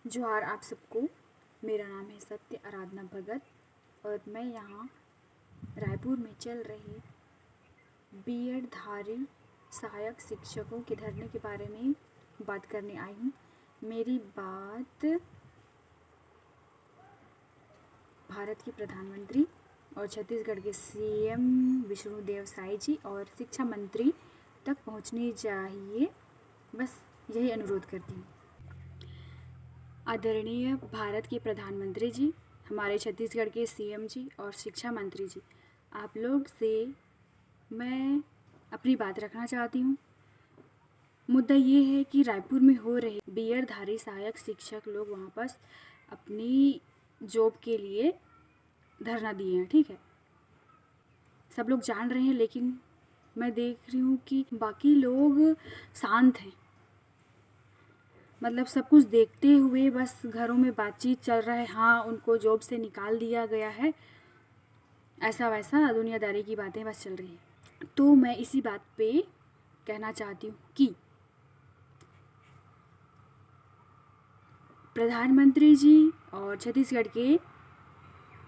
जोहार आप सबको। मेरा नाम है सत्य आराधना भगत और मैं यहाँ रायपुर में चल रही बीएड धारी सहायक शिक्षकों के धरने के बारे में बात करने आई हूँ। मेरी बात भारत के प्रधानमंत्री और छत्तीसगढ़ के सीएम विष्णुदेव साय जी और शिक्षा मंत्री तक पहुँचनी चाहिए। बस यही अनुरोध करती हूँ। आदरणीय भारत के प्रधानमंत्री जी, हमारे छत्तीसगढ़ के सीएम जी और शिक्षा मंत्री जी, आप लोग से मैं अपनी बात रखना चाहती हूँ। मुद्दा ये है कि रायपुर में हो रहे बीएड धारी सहायक शिक्षक लोग वहाँ पर अपनी जॉब के लिए धरना दिए हैं, ठीक है। सब लोग जान रहे हैं, लेकिन मैं देख रही हूँ कि बाकी लोग शांत हैं। मतलब सब कुछ देखते हुए बस घरों में बातचीत चल रहा है। हाँ, उनको जॉब से निकाल दिया गया है, ऐसा वैसा दुनियादारी की बातें बस चल रही हैं। तो मैं इसी बात पे कहना चाहती हूँ कि प्रधानमंत्री जी और छत्तीसगढ़ के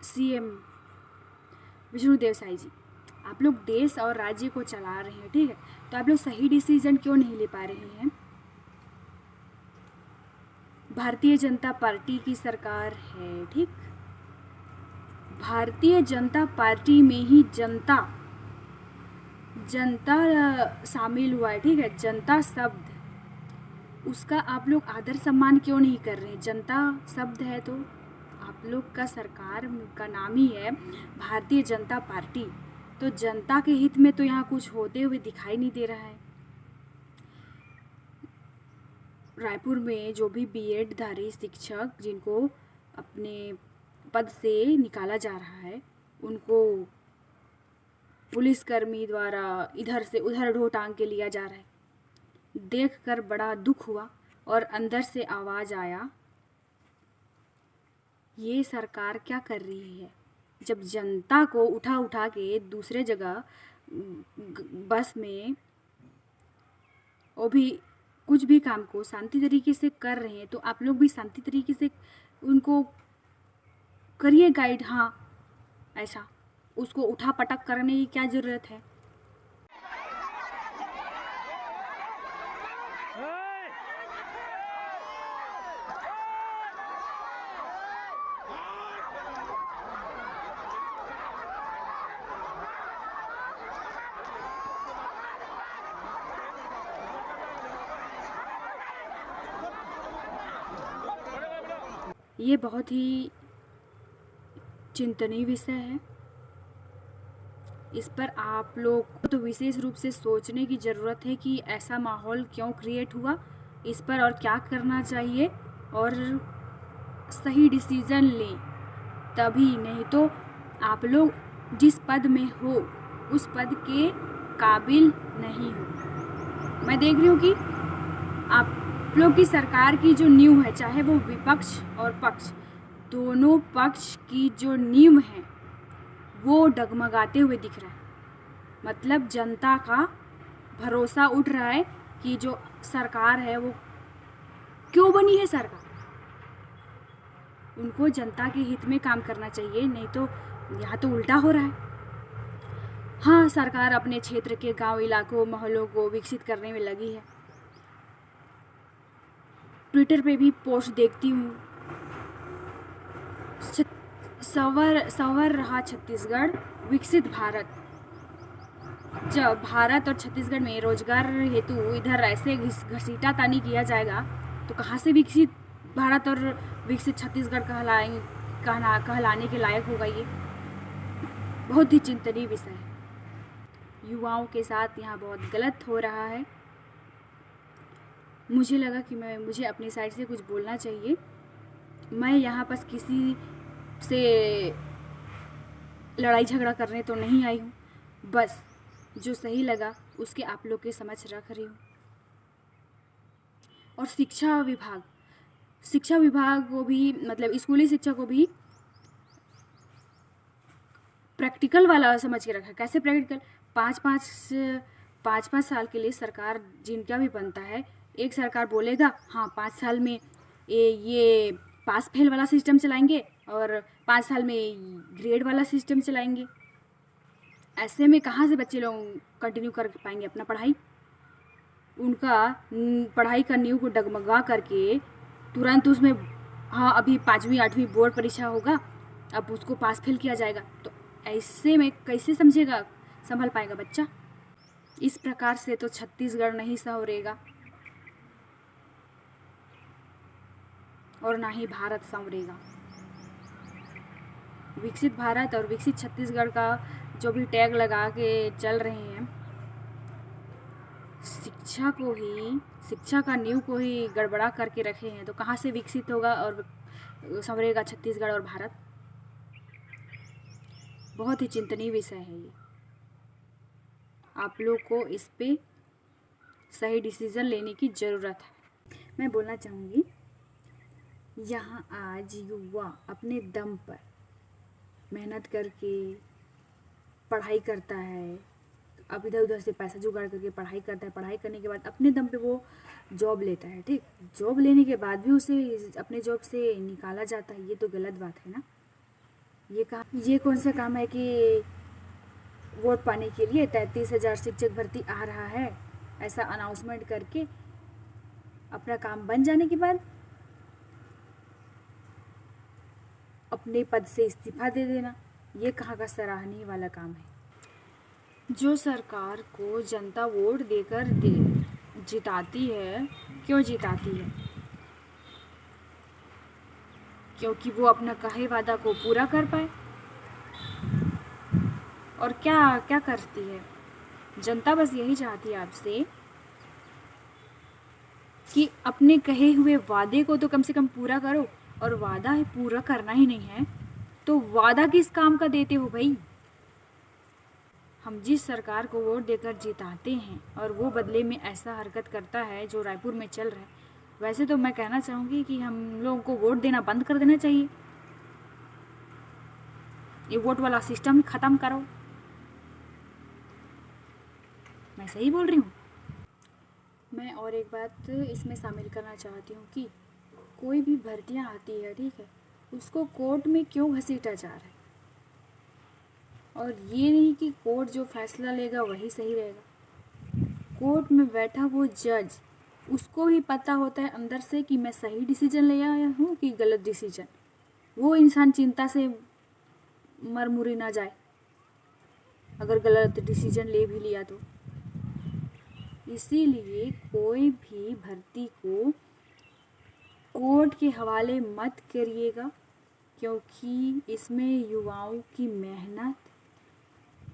सीएम विष्णुदेव साय जी, आप लोग देश और राज्य को चला रहे हैं, ठीक है। तो आप लोग सही डिसीजन क्यों नहीं ले पा रहे हैं? भारतीय जनता पार्टी की सरकार है, ठीक। भारतीय जनता पार्टी में ही जनता शामिल हुआ है, ठीक है। जनता शब्द, उसका आप लोग आदर सम्मान क्यों नहीं कर रहे हैं? जनता शब्द है तो आप लोग का सरकार का नाम ही है भारतीय जनता पार्टी। तो जनता के हित में तो यहाँ कुछ होते हुए दिखाई नहीं दे रहा है। रायपुर में जो भी बीएड धारी शिक्षक जिनको अपने पद से निकाला जा रहा है, उनको पुलिसकर्मी द्वारा इधर से उधर ढो टांग के लिया जा रहा है। देखकर बड़ा दुख हुआ और अंदर से आवाज़ आया, ये सरकार क्या कर रही है? जब जनता को उठा उठा के दूसरे जगह बस में, वो भी कुछ भी काम को शांति तरीके से कर रहे हैं, तो आप लोग भी शांति तरीके से उनको करिए गाइड। हाँ, ऐसा उसको उठा पटक करने की क्या ज़रूरत है? ये बहुत ही चिंतनीय विषय है। इस पर आप लोग को तो विशेष रूप से सोचने की ज़रूरत है कि ऐसा माहौल क्यों क्रिएट हुआ, इस पर और क्या करना चाहिए, और सही डिसीज़न लें तभी। नहीं तो आप लोग जिस पद में हो उस पद के काबिल नहीं हो। मैं देख रही हूँ कि आप लोग की सरकार की जो नींव है, चाहे वो विपक्ष और पक्ष, दोनों पक्ष की जो नींव है वो डगमगाते हुए दिख रहा है। मतलब जनता का भरोसा उठ रहा है कि जो सरकार है वो क्यों बनी है सरकार, उनको जनता के हित में काम करना चाहिए। नहीं तो यहाँ तो उल्टा हो रहा है। हाँ, सरकार अपने क्षेत्र के गांव इलाकों मोहल्लों को विकसित करने में लगी है। ट्विटर पे भी पोस्ट देखती हूँ, संवर रहा छत्तीसगढ़, विकसित भारत। जब भारत और छत्तीसगढ़ में रोजगार हेतु इधर ऐसे घसीटा तानी किया जाएगा तो कहाँ से विकसित भारत और विकसित छत्तीसगढ़ कहलाने के लायक होगा? ये बहुत ही चिंतनीय विषय है। युवाओं के साथ यहाँ बहुत गलत हो रहा है। मुझे लगा कि मुझे अपनी साइड से कुछ बोलना चाहिए। मैं यहाँ बस किसी से लड़ाई झगड़ा करने तो नहीं आई हूँ, बस जो सही लगा उसके आप लोग के समझ रख रही हूँ। और शिक्षा विभाग को भी, मतलब स्कूली शिक्षा को भी प्रैक्टिकल वाला समझ के रखा। कैसे प्रैक्टिकल? पाँच साल के लिए सरकार जिनका भी बनता है, एक सरकार बोलेगा हाँ 5 साल में ये पास फेल वाला सिस्टम चलाएंगे और 5 साल में ग्रेड वाला सिस्टम चलाएंगे। ऐसे में कहाँ से बच्चे लोग कंटिन्यू कर पाएंगे अपना पढ़ाई? उनका पढ़ाई का नींव को डगमगा करके तुरंत उसमें, हाँ अभी 5वीं 8वीं बोर्ड परीक्षा होगा, अब उसको पास फेल किया जाएगा, तो ऐसे में कैसे समझेगा, संभल पाएगा बच्चा? इस प्रकार से तो छत्तीसगढ़ नहीं संवरेगा और ना ही भारत संवरेगा। विकसित भारत और विकसित छत्तीसगढ़ का जो भी टैग लगा के चल रहे हैं, शिक्षा का नींव को ही गड़बड़ा करके रखे हैं, तो कहाँ से विकसित होगा और संवरेगा छत्तीसगढ़ और भारत? बहुत ही चिंतनीय विषय है ये। आप लोग को इस पे सही डिसीजन लेने की ज़रूरत है। मैं बोलना चाहूँगी, यहाँ आज युवा अपने दम पर मेहनत करके पढ़ाई करता है, अब इधर उधर से पैसा जुगाड़ करके पढ़ाई करता है, पढ़ाई करने के बाद अपने दम पे वो जॉब लेता है, ठीक। जॉब लेने के बाद भी उसे अपने जॉब से निकाला जाता है, ये तो गलत बात है ना। ये कौन सा काम है कि वोट पाने के लिए 33,000 शिक्षक भर्ती आ रहा है, ऐसा अनाउंसमेंट करके अपना काम बन जाने के बाद अपने पद से इस्तीफा दे देना, ये कहाँ का सराहनीय वाला काम है? जो सरकार को जनता वोट देकर जिताती है, क्यों जिताती है? क्योंकि वो अपना कहे वादा को पूरा कर पाए। और क्या क्या करती है जनता? बस यही चाहती है आपसे कि अपने कहे हुए वादे को तो कम से कम पूरा करो, और वादा है पूरा करना ही नहीं है तो वादा किस काम का देते हो भाई? हम जिस सरकार को वोट देकर जिताते हैं और वो बदले में ऐसा हरकत करता है जो रायपुर में चल रहा है, वैसे तो मैं कहना चाहूँगी कि हम लोगों को वोट देना बंद कर देना चाहिए। ये वोट वाला सिस्टम ही ख़त्म करो। मैं सही बोल रही हूँ? मैं और एक बात इसमें शामिल करना चाहती हूँ कि कोई भी भर्तियाँ आती है, ठीक है, उसको कोर्ट में क्यों घसीटा जा रहा है? और ये नहीं कि कोर्ट जो फैसला लेगा वही सही रहेगा। कोर्ट में बैठा वो जज, उसको भी पता होता है अंदर से कि मैं सही डिसीजन ले आया हूँ कि गलत डिसीजन। वो इंसान चिंता से मरमुरी ना जाए अगर गलत डिसीजन ले भी लिया तो। इसीलिए कोई भी भर्ती को कोर्ट के हवाले मत करिएगा, क्योंकि इसमें युवाओं की मेहनत,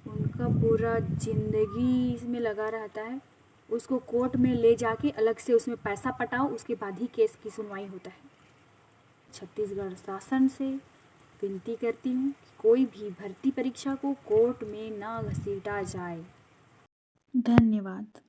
उनका पूरा ज़िंदगी इसमें लगा रहता है। उसको कोर्ट में ले जाके अलग से उसमें पैसा पटाओ, उसके बाद ही केस की सुनवाई होता है। छत्तीसगढ़ शासन से विनती करती हूँ कि कोई भी भर्ती परीक्षा को कोर्ट में ना घसीटा जाए। धन्यवाद।